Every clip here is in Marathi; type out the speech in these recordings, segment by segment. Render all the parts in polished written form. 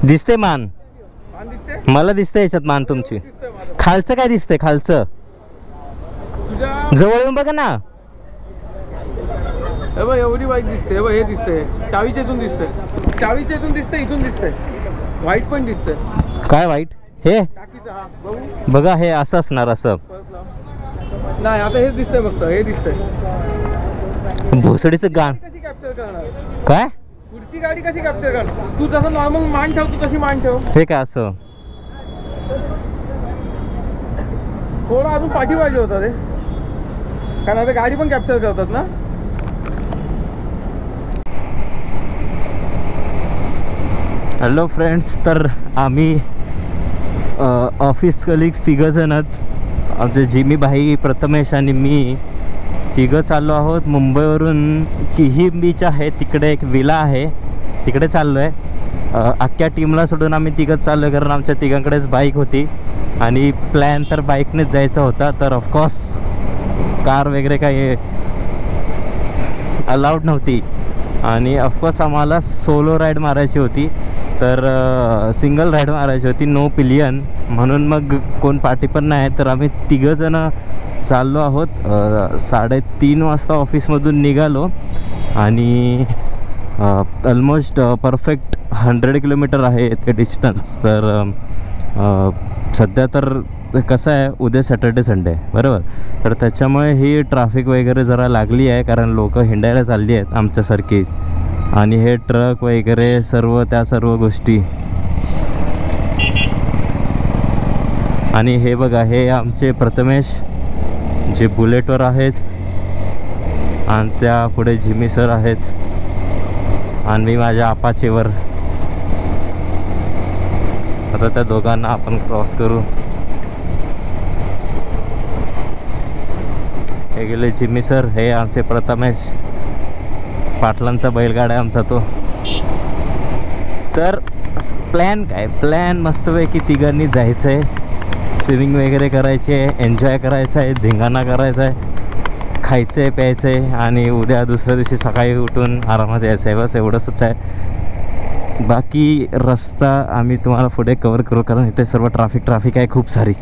दिसते मान, मला दिसते याच्यात मान तुमची. खालचं काय दिसतंय? खालचं जवळ येऊन बघा ना. एवढी बाईक दिसते. हे दिसते चावीच्या इथून दिसते, चावीच्या इथून दिसते, इथून दिसते. वाईट पण दिसते. काय वाईट? हे बघा, हे असं असणार. असं नाही, आता हेच दिसतंय फक्त. हे दिसतंय. भोसडीचं गाण कशी कॅप्चर करणार? काय? पुढची गाडी कशी कॅप्चर करणार? तू जसं नॉर्मल मान ठेवतो तशी मान ठेव. हे काय असं? थोडं अजून पाठी पाहिजे होता रे, कारण आता गाडी पण कॅप्चर करतात ना. हॅलो फ्रेंड्स, तर आम्ही ऑफिस कलिग्स तिघंजणच, आमचे जिमी भाई, प्रथमेश आणि मी तिघं चाललो आहोत मुंबईवरून. किहीम बीच आहे तिकडे, एक विला आहे तिकडे चाललो आहे. अख्ख्या टीमला सोडून आम्ही तिघंच चाललो आहे, कारण आमच्या तिघांकडेच बाईक होती आणि प्लॅन तर बाईकनेच जायचा होता. तर ऑफकोर्स कार वगैरे काही अलाउड नव्हती आणि ऑफकोर्स आम्हाला सोलो राईड मारायची होती. तर सिंगल राईड मारायची होती, नो पिलियन. म्हणून मग कोण पार्टी पण नाही, तर आम्ही तिघंजणं चाललो आहोत. 3:30 वाजता ऑफिसमधून निघालो आणि ऑलमोस्ट परफेक्ट 100 किलोमीटर आहे ते डिस्टन्स. तर सध्या तर कसं आहे, उद्या सॅटर्डे संडे बरोबर, तर त्याच्यामुळे ही ट्रॅफिक वगैरे जरा लागली आहे, कारण लोक हिंडायला चालली आहेत आमच्यासारखी. आणि हे ट्रक वगैरे सर्व गोष्टी. आणि हे बघा, हे आमचे प्रथमेश जे बुलेटवर आहेत आणि त्या पुढे जिमी सर आहेत आणि मी माझ्या अपाचेवर. आता त्या दोघांना आपण क्रॉस करू. हे गेले जिमी सर, हे आमचे प्रथमेश, पाटलांचा बैलगाडा आहे आमचा तो. तर प्लॅन काय? प्लॅन मस्तपैकी तिघांनी जायचं आहे, स्विमिंग वगैरे करायची आहे, एन्जॉय करायचं आहे, धिंगाणा करायचा आहे, खायचं आहे, प्यायचं आहे आणि उद्या दुसऱ्या दिवशी सकाळी उठून आरामात यायचं आहे. बस एवढंच आहे. बाकी रस्ता आम्ही तुम्हाला पुढे कवर करू, कारण इथे सर्व ट्रॅफिक आहे खूप सारी.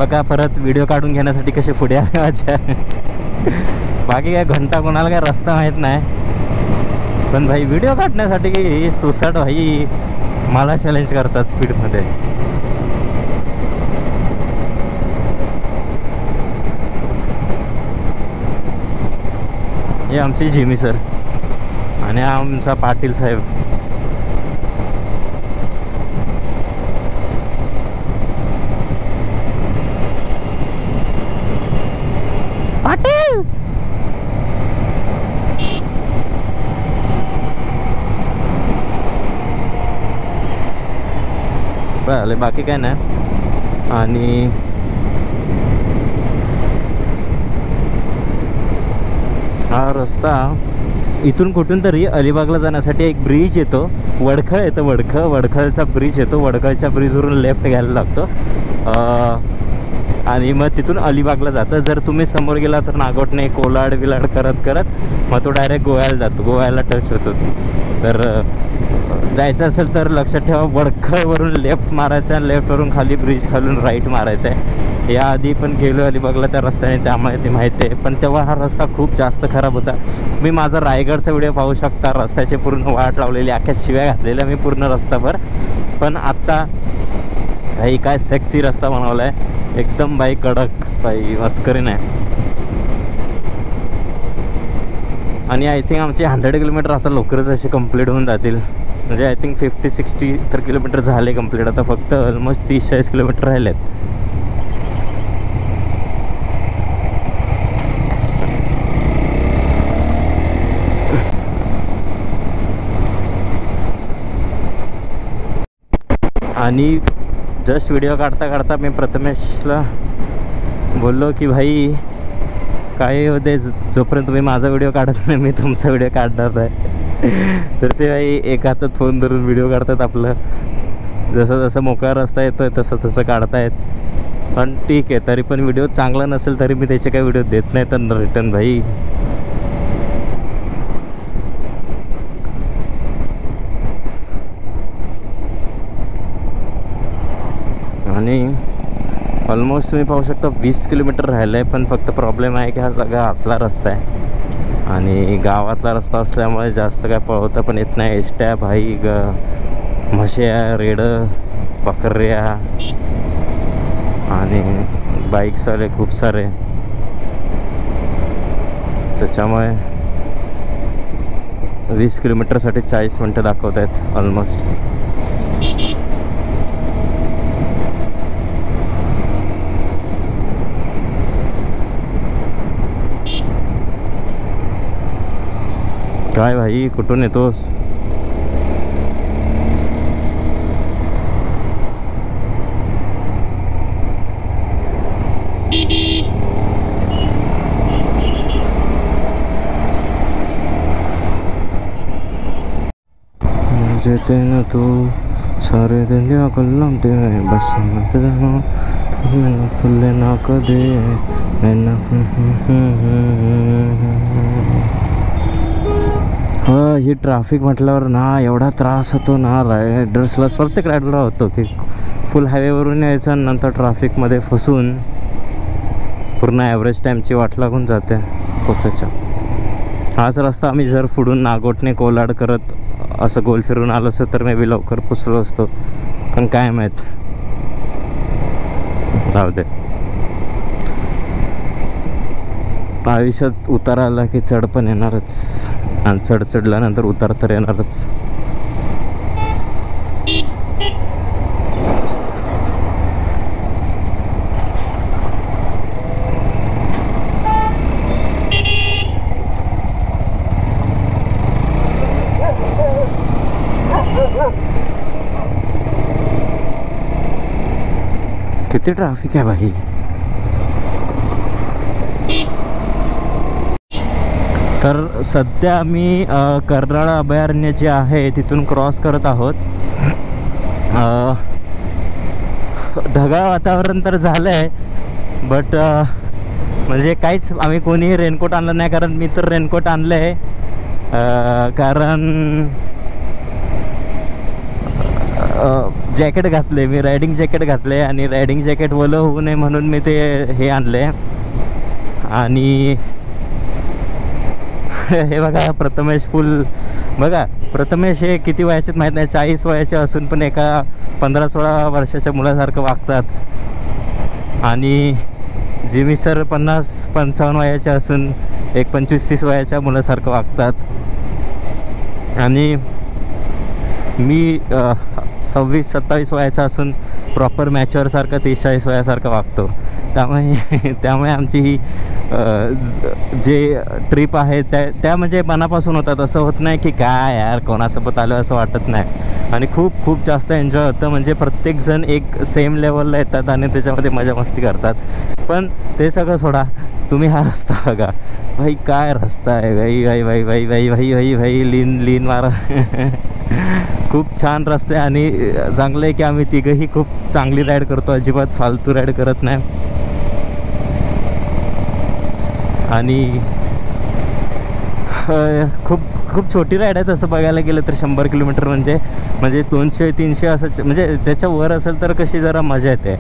बघा, परत व्हिडिओ काढून घेण्यासाठी कसे पुढे आले माझ्या. बाकी काय, घंटा कोणाला काय रस्ता माहीत नाही, पण भाई व्हिडिओ काढण्यासाठी ही सुसाट भाई मला चॅलेंज करतात स्पीडमध्ये. हे आमचे जिमी सर आणि आमचा पाटील साहेब. पाटील बरं, बाकी काय नाही. आणि हा रस्ता इथून कुठून तरी अलिबागला जाण्यासाठी एक ब्रिज येतो, वडखळ येतं, वडखळचा ब्रिज येतो. वडखळच्या ब्रिजवरून लेफ्ट घ्यायला लागतो आणि मग तिथून अलिबागला जातं. जर तुम्ही समोर गेला तर नागोठणे, कोलाड विलाड करत मग तो डायरेक्ट गोव्याला जातो, गोव्याला टच होतो. तर जायचं असेल तर लक्षात ठेवा, वडखळवरून लेफ्ट मारायचं आहे, लेफ्टवरून खाली ब्रिज खालून राईट मारायचं आहे. याआधी पण गेलो अलिबागला त्या रस्त्याने, त्यामुळे ते माहिती आहे. पण तेव्हा हा रस्ता खूप जास्त खराब होता. मी माझा रायगडचा व्हिडिओ पाहू शकता, रस्त्याचे पूर्ण वाट लावलेली, अख्ख्या शिव्या घातलेल्या मी पूर्ण रस्त्यावर. पण आत्ता भाई काय सेक्सी रस्ता बनवला आहे एकदम भाई, कडक भाई, मस्करी नाही. आणि आय थिंक आमचे 100 किलोमीटर आता लवकरच असे कंप्लीट होऊन जातील. म्हणजे आय थिंक 50-60 तर किलोमीटर झाले कंप्लीट. आता फक्त ऑलमोस्ट 30-40 किलोमीटर राहिले आहेत. आणि जस्ट व्हिडिओ काढता काढता मी प्रथमेशला बोललो की भाई काही होते, जोपर्यंत तुम्ही माझा व्हिडिओ काढत नाही मी तुमचा व्हिडिओ काढणार आहे. तर ते काही एक हातात फोन धरून व्हिडिओ काढतात आपलं. जसं जसं मोकळा रस्ता येतो आहे तसं तसं काढतायत. पण ठीक आहे, तरी पण व्हिडिओ चांगला नसेल तरी मी त्याचे काही व्हिडिओ देत नाही तर रिटर्न भाई. आणि ऑलमोस्ट तुम्ही पाहू शकता 20 किलोमीटर राहिलं आहे. पण फक्त प्रॉब्लेम आहे की हा सगळा आतला रस्ता आहे आणि गावातला रस्ता असल्यामुळे जास्त काय पळवता पण येत नाही. एसट्या भाई म्हश्या, रेडं, बकऱ्या आणि बाईक्स आले खूप सारे. त्याच्यामुळे 20 किलोमीटरसाठी 40 मिनटं दाखवत आहेत ऑलमोस्ट. काय भाई कुठून येतोस? जेते न तू सारे दिलिया कलम दे बस फुले ना कदे ही ट्रॅफिक म्हटल्यावर ना एवढा त्रास होतो ना रायडर्सला, प्रत्येक रायडरला होतो की फुल हायवेवरून यायचं आणि नंतर ट्रॅफिकमध्ये फसून पूर्ण ॲव्हरेज टाईमची वाट लागून जाते पोचायच्या. हाच रस्ता आम्ही जर पुढून नागोठणे कोलाड करत असं गोल फिरून आलो असतो तर मे बी लवकर पोचलो असतो. पण काय माहीत, जाऊ दे. आयुष्यात उतार आला की चढ पण येणारच आणि चढ चढल्यानंतर उतार तर येणारच. किती ट्रॅफिक आहे भाई. तर सध्या मी कर्नाळ अभयारण्य जे आहे तिथून क्रॉस करत आहोत. ढगाळ वातावरण तर झालं आहे बट म्हणजे काहीच आम्ही कोणीही रेनकोट आणलं नाही. कारण मी तर रेनकोट आणलं आहे कारण जॅकेट घातले, मी रायडिंग जॅकेट घातले आणि रायडिंग जॅकेट ओलं होऊ नये म्हणून मी ते हे आणले. आणि हे बघा प्रथमेश फुल बघा. प्रथमेश हे किती वयाचे माहीत नाही, 40 वयाचे असून पण एका 15-16 वर्षाच्या मुलासारखं वागतात. आणि जिमी सर 50-55 वयाचे असून एक 25-30 वयाच्या मुलासारखं वागतात. आणि मी 26-27 वयाचा असून प्रॉपर मॅच्युअरसारखं 30-40 वयासारखं वागतो. त्यामुळे आमची ही जे ट्रिप आहे त्या म्हणजे मनापासून होतात. असं होत नाही की काय यार कोणासोबत आलो असं वाटत नाही. आणि खूप खूप जास्त एन्जॉय होतं. म्हणजे प्रत्येकजण एक सेम लेवलला येतात आणि त्याच्यामध्ये मजा मस्ती करतात. पण ते सगळं सोडा, तुम्ही हा रस्ता बघा भाई, काय रस्ता आहे भाई भाई भाई भाई भाई भाई भाई भाई लीन मारा. खूप छान रस्ते आणि चांगलं आहे की आम्ही तिघंही खूप चांगली राईड करतो, अजिबात फालतू राईड करत नाही. आणि खूप खूप छोटी राईड आहे तसं बघायला गेलं तर. 100 किलोमीटर म्हणजे 200-300 असं म्हणजे त्याच्या वर असेल तर कशी जरा मजा येते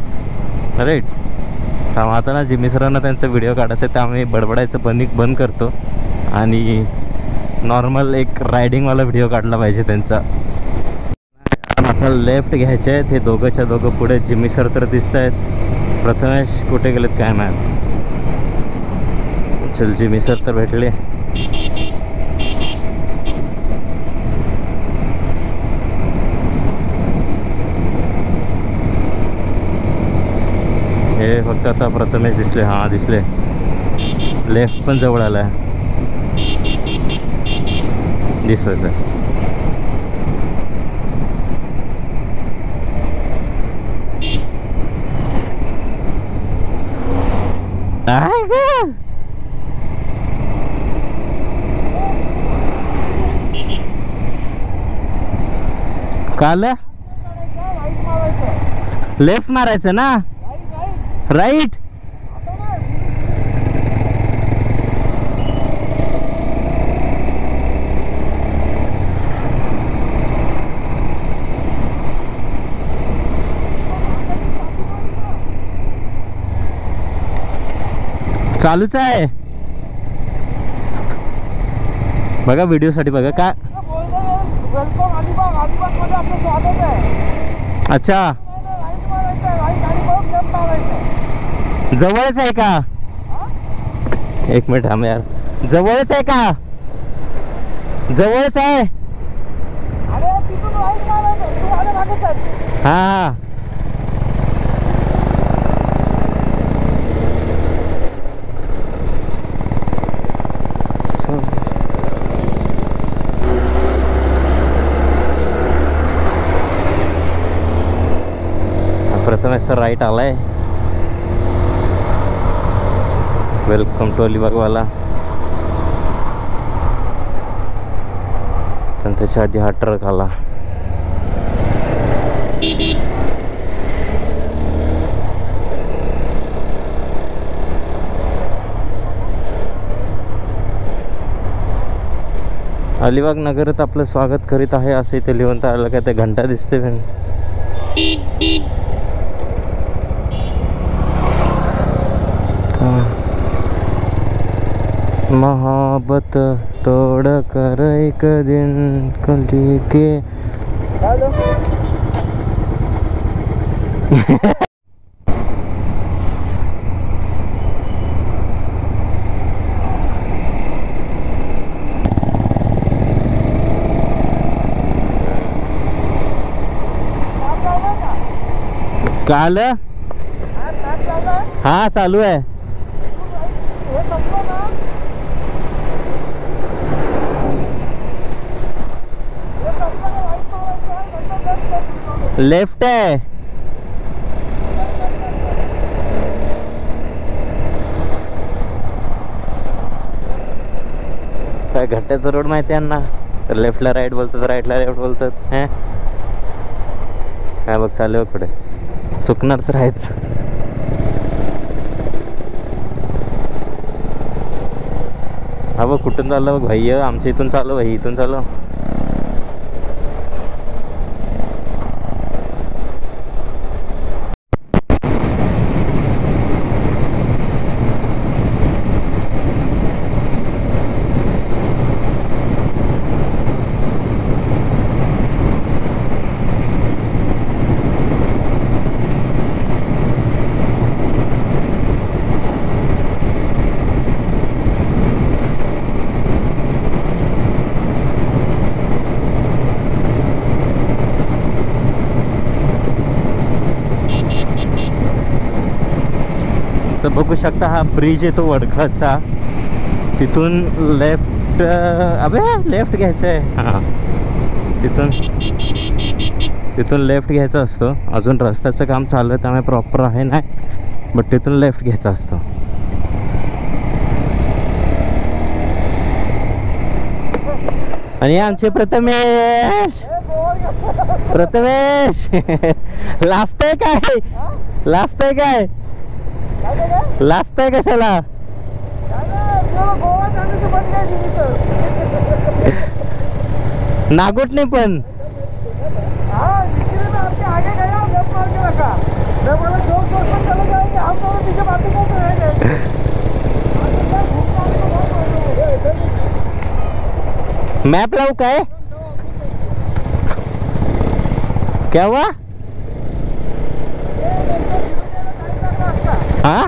राईट. आता ना जिमी सरांना त्यांचा व्हिडिओ काढायचा आहे त्यामुळे बडबडायचं बंद करतो आणि नॉर्मल एक रायडिंगवाला व्हिडिओ काढला पाहिजे त्यांचा. आता लेफ्ट घ्यायचे आहेत. हे दोघंच्या दोघं पुढे. जिमी सर तर दिसत आहेत, प्रथमेश कुठे गेलेत काय माहीत. चल जिमी सर तर भेटले. हे फक्त आता प्रथमेश दिसले. हां दिसले. लेफ्ट पण जवळ आला आहे, दिसलं तर. काल लेफ्ट मारायचं ना, राईट. चालूच आहे बघा, व्हिडिओ साठी बघा. काय वेलकम अलिबाग, अलिबाग मध्ये आपलं स्वागत आहे. अच्छा, जवळच आहे का? एक मिनिट थांब यार, जवळच आहे का? जवळच आहे. हा प्रथम सर राईट आलाय. वेलकम टू अलिबागवाला. पण त्याच्या आधी हा ट्रक आला. अलिबाग नगरात आपलं स्वागत करीत आहे असे इथे लिहून आलं. काय ते घंटा दिसते पण. मोहब्बत तोड़ कर एक दिन कली के. काल हा चालू आहे. लेफ्ट आहे. काय घट्ट्याचा रोड माहिती आहे ना, तर लेफ्टला राईट बोलतात, राईटला लेफ्ट बोलतात. हे काय बघ चालू पुढे, चुकणार तर आहेच. हा बघ कुठून चाललं बघ भाई, आमच्या इथून चालू भाई, इथून चालू. तर बघू शकता हा ब्रिज आहे तो वडखाचा. तिथून लेफ्ट, अबे लेफ्ट घ्यायचं आहे. हां तिथून लेफ्ट घ्यायचा असतो. अजून रस्त्याचं काम चालू आहे त्यामुळे प्रॉपर आहे नाही, बट तिथून लेफ्ट घ्यायचा असतो. आणि आमचे प्रथमेश लाजतंय काय, लाजतंय काय, लाजतंय कशाला? नागोटने पण मैप लाऊ काय? क्या हुआ? हाँ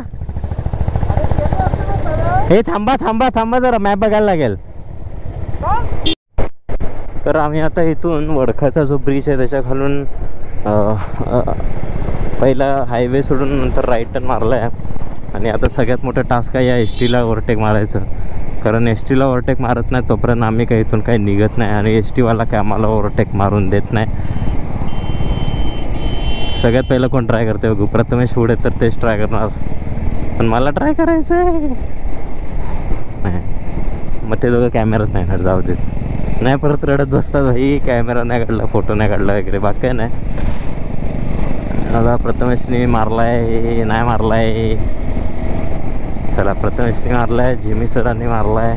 हे थांबा थांबा थांबा जरा मॅप बघायला लागेल. तर आम्ही आता इथून वडखाचा जो ब्रिज आहे त्याच्या खालून पहिला हायवे सोडून नंतर राईट टर्न मारला आहे. आणि आता सगळ्यात मोठं टास्क आहे या एस टीला ओव्हरटेक मारायचं. कारण एस टीला ओव्हरटेक मारत नाही तोपर्यंत आम्ही काही इथून काही निघत नाही, आणि एस टीवाला काय आम्हाला ओव्हरटेक मारून देत नाही. सगळ्यात पहिलं कोण ट्राय करते बघू, प्रथमेश पुढे तर तेच ट्राय करणार, पण मला ट्राय करायचं आहे. मग ते दोघं कॅमेरात नाही ना, जाऊ देत. नाही परत रडत बसतात भाई, कॅमेरा नाही काढला, फोटो नाही काढला वगैरे, बाकी काय नाही. आता प्रथमेशने मारलाय, नाही मारलाय. चला, प्रथमेशने मारलाय, जिमी सरांनी मारलाय,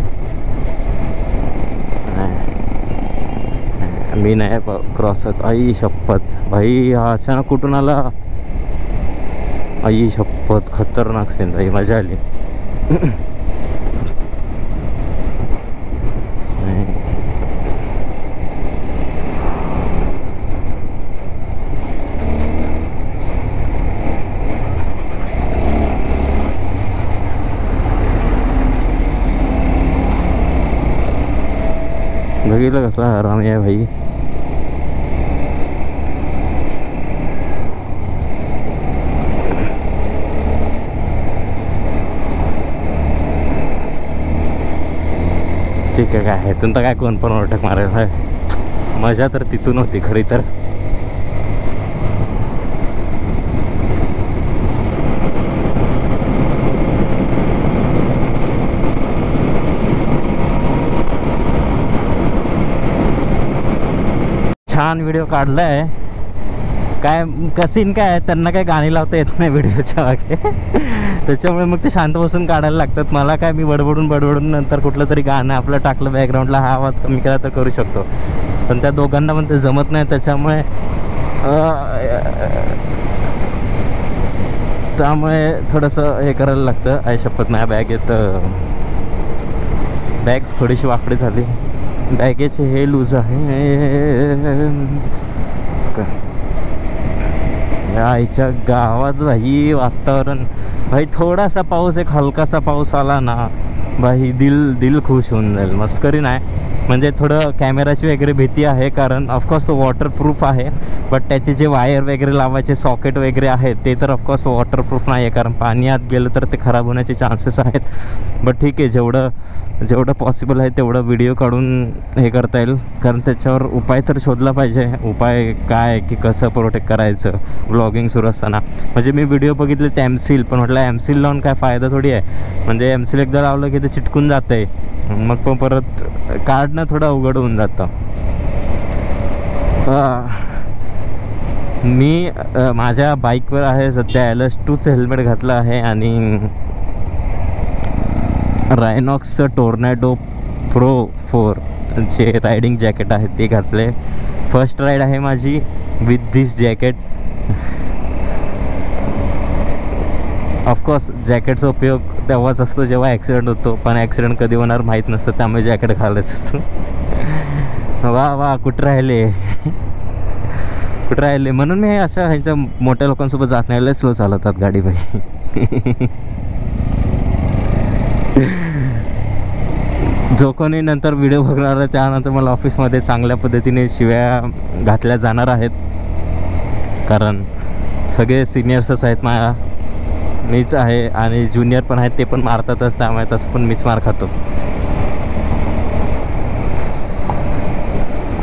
मी नाही क्रॉस होत. आई शपथ भाई, हा अचानक कुठून आला. आई शपथ, खतरनाक सीन भाई, मजा आली. बघितलं कसला आराम आहे भाई. ठीक आहे, काय ह्यातून तर काय कोण पण ओव्हरटेक मारेल. मजा तर तिथून होती खरी तर. छान व्हिडिओ काढलाय. काय कसीन काय आहे, त्यांना काय गाणी लावता येत नाही व्हिडिओच्या मागे, त्याच्यामुळे मग ते शांत बसून काढायला लागतात. मला काय, मी बडबडून नंतर कुठलं तरी गाणं आपलं टाकलं बॅकग्राऊंडला, हा आवाज कमी केला तर करू शकतो, पण त्या दोघांना पण ते जमत नाही. त्याच्यामुळे थोडंसं हे करायला लागतं. आई शपथ, नाही बॅगेत बॅग थोडीशी वाकडी झाली. बॅगेचे हे लूज आहे. आईच्या गावात भाई वातावरण भाई, थोडासा पाऊस, एक हलकासा पाऊस आला ना भाई, दिल खुश होऊन जाईल. मस्करी नाही, म्हणजे थोडं कॅमेराची वगैरे भीती आहे, कारण ऑफकोर्स तो वॉटरप्रूफ आहे, बट त्याचे जे वायर वगैरे लावायचे सॉकेट वगैरे आहेत ते तर ऑफकोर्स वॉटरप्रूफ नाही आहे, कारण पाणी आत गेलं तर ते खराब होण्याचे चान्सेस आहेत. बट ठीक आहे, जेवढं पॉसिबल आहे तेवढं व्हिडिओ काढून हे करता येईल, कारण त्याच्यावर उपाय तर शोधला पाहिजे. उपाय काय, की कसं प्रोटेक्ट करायचं व्लॉगिंग सुरू असताना. म्हणजे मी व्हिडिओ बघितले ते एमसील, पण म्हटलं एमसील लावून काय फायदा थोडी आहे, म्हणजे एमसील एकदा लावलं की ते चिटकून जातं आहे, मग पण परत काढणं थोडं अवघड होऊन जातं. मी माझ्या बाईकवर आहे सध्या LS2चं हेल्मेट घातलं आहे आणि रायनॉक्सचं टोर्नेडो प्रो 4 जे रायडिंग जॅकेट आहे ते घातले. फर्स्ट राईड आहे माझी विथ धिस जॅकेट. ऑफकोर्स जॅकेटचा उपयोग तेव्हाच असतो जेव्हा ॲक्सिडेंट होतो, पण ॲक्सिडेंट कधी होणार माहीत नसतं, त्यामुळे जॅकेट घालायचं असतं. वा कुठं राहिले म्हणून मी अशा ह्यांच्या मोठ्या लोकांसोबत जात नाही, लय स्लो चालवतात गाडी बाई. जो कोणी नंतर व्हिडिओ बघणार आहे त्यानंतर मला ऑफिसमध्ये चांगल्या पद्धतीने शिव्या घातल्या जाणार आहेत, कारण सगळे सिनियर्सच आहेत माझ्या, मीच आहे आणि ज्युनियर पण आहेत, ते पण मारतातच, त्यामुळे तसं पण मीच मार खातो.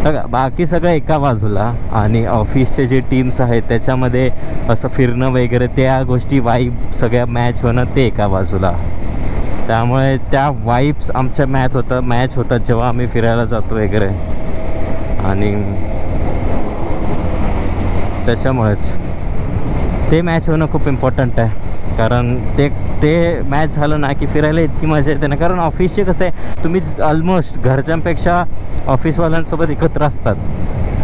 बघा बाकी सगळं एका बाजूला, आणि ऑफिसचे जे टीम्स आहेत त्याच्यामध्ये असं फिरणं वगैरे त्या गोष्टी वाईब सगळ्या मॅच होणं ते एका बाजूला. त्यामुळे त्या वाईब्स आमच्या मॅच होतात जेव्हा आम्ही फिरायला जातो वगैरे, आणि त्याच्यामुळेच ते मॅच होणं खूप इम्पॉर्टंट आहे. कारण ते मॅच झालं ना की फिरायला इतकी मजा येते ना, कारण ऑफिसचे कसं आहे, तुम्ही ऑलमोस्ट घरच्यांपेक्षा ऑफिसवाल्यांसोबत एकत्र असतात,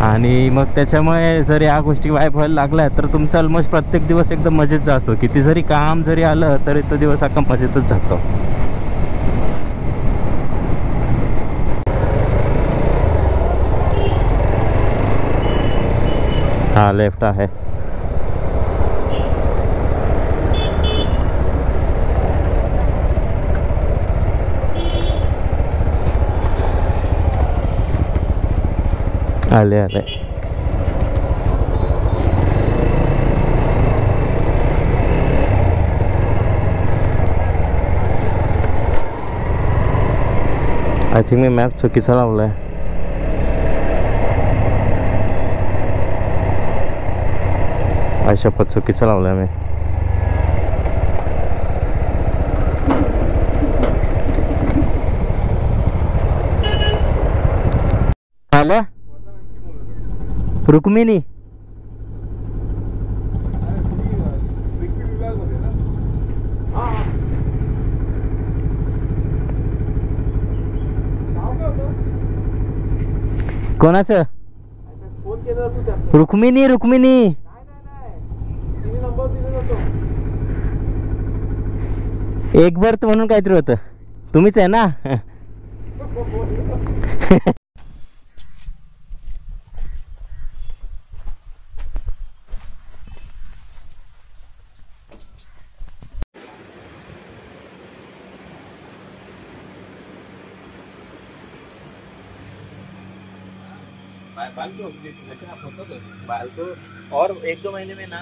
आणि मग त्याच्यामुळे जर या गोष्टी वाईब व्हायला लागल्या तर तुमचा ऑलमोस्ट प्रत्येक दिवस एकदम मजेत जातो. किती जरी काम जरी आलं तरी तो दिवस अख्खा मजेतच जातो. हा लेफ्ट आहे. आले आय थिंक मी मॅप चुकीचा लावलाय. आय शपथ चुकीचा लावलाय मी. रुक्मिणी कोणाचं? फोन केला तू त्या रुक्मिणी रुक्मिणी तिने नंबर दिलेला होतो. एक बर्थ म्हणून काहीतरी होतं. तुम्हीच आहे ना? बाल को और 1-2 महीने में ना